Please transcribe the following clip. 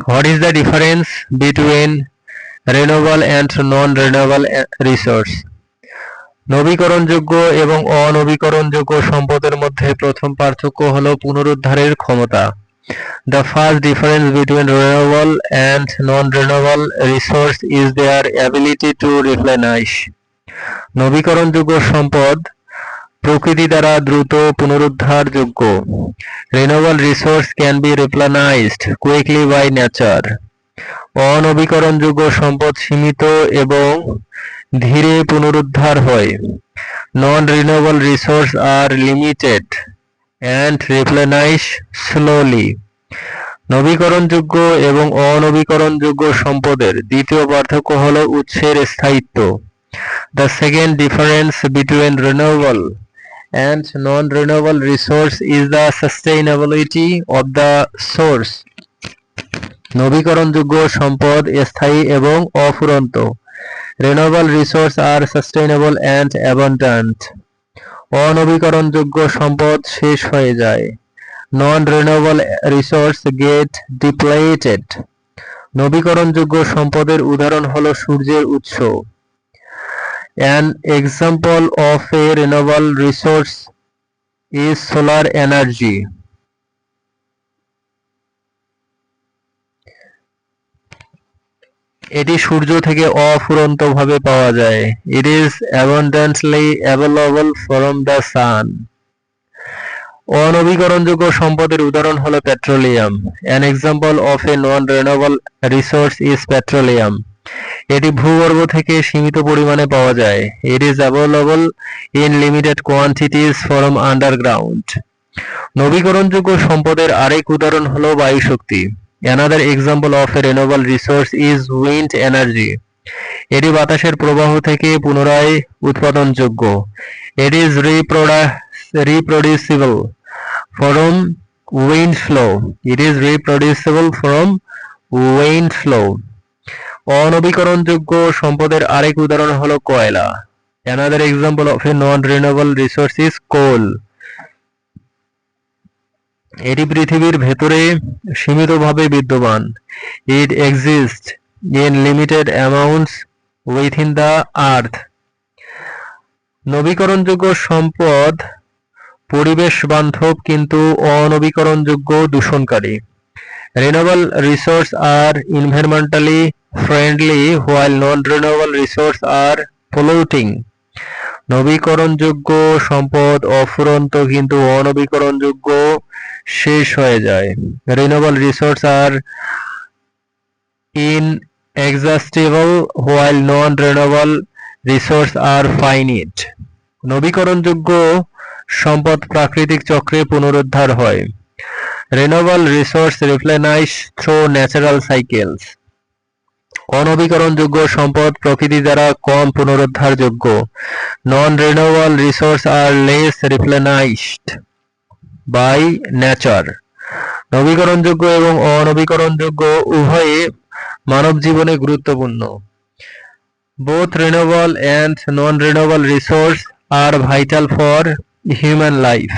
What is the difference between renewable and non-renewable resource? নবীকরণযোগ্য এবং অনবীকরণযোগ্য সম্পদের মধ্যে প্রথম পার্থক্য হলো পুনরুদ্ধারের ক্ষমতা। The first difference between renewable and non-renewable resource is their ability to replenish. নবীকরণযোগ্য সম্পদ প্রকৃতি দ্বারা দ্রুত পুনরুদ্ধারযোগ্য। Renewable resource can be replenished quickly by nature. অনবীকরণযোগ্য সম্পদ সীমিত এবং ধীরে পুনরুদ্ধার হয়। Non-renewable resources are limited and replenish slowly. নবীকরণযোগ্য এবং অনবীকরণযোগ্য সম্পদের দ্বিতীয় পার্থক্য হল উৎসের স্থায়িত্ব। The second difference between renewable and non-renewable resource is the sustainability of the source. নবীকরণযোগ্য সম্পদ স্থায়ী এবং অফুরন্ত। Renewable resources are sustainable and abundant. অনবীকরণযোগ্য সম্পদ শেষ হয়ে যায়। Non-renewable resources get depleted. নবীকরণযোগ্য সম্পদের উদাহরণ হলো সূর্যের উৎস। An example of a renewable resource is solar energy. এটি সূর্য থেকে অফুরন্তভাবে পাওয়া যায়। It is abundantly available from the sun. অনবীকরণযোগ্য সম্পদের উদাহরণ হলো petroleum. An example of a non-renewable resource is petroleum. এটি ভূগর্ভ থেকে সীমিত পরিমাণে পাওয়া যায়। It is available in limited quantities from underground. নবীকরণযোগ্য সম্পদের আরেক উদাহরণ হলো বায়ুশক্তি। Another example of a renewable resource is wind energy. এটি বাতাসের প্রবাহ থেকে পুনরায় উৎপাদনযোগ্য। It is reproducible from wind flow. It is reproducible from wind flow. অনবীকরণযোগ্য সম্পদের আরেক উদাহরণ হলো কয়লা। Another example of a non-renewable resource is coal. এটি পৃথিবীর ভেতরে সীমিতভাবে বিদ্যমান। It exists in limited amounts within the earth. নবীকরণযোগ্য সম্পদ পরিবেশ বান্ধব কিন্তু অনবীকরণযোগ্য দূষণকারী। Renewable resources are environmentally friendly while non-renewable resources are polluting. নবীকরণযোগ্য সম্পদ অফুরন্ত কিন্তু অনবীকরণযোগ্য শেষ হয়ে যায়। Renewable resources are inexhaustible while non-renewable resources are finite. নবীকরণযোগ্য সম্পদ প্রাকৃতিক চক্রে পুনরুদ্ধার হয়। Renewable resources replenish through natural cycles. অনবীকরণযোগ্য সম্পদ প্রকৃতি দ্বারা কম পুনরুদ্ধারযোগ্য। Non-renewable resources are less replenished by nature. নবীকরণযোগ্য এবং অনবীকরণযোগ্য উভয়ে মানব জীবনে গুরুত্বপূর্ণ। Both renewable and non-renewable resources are vital for human life.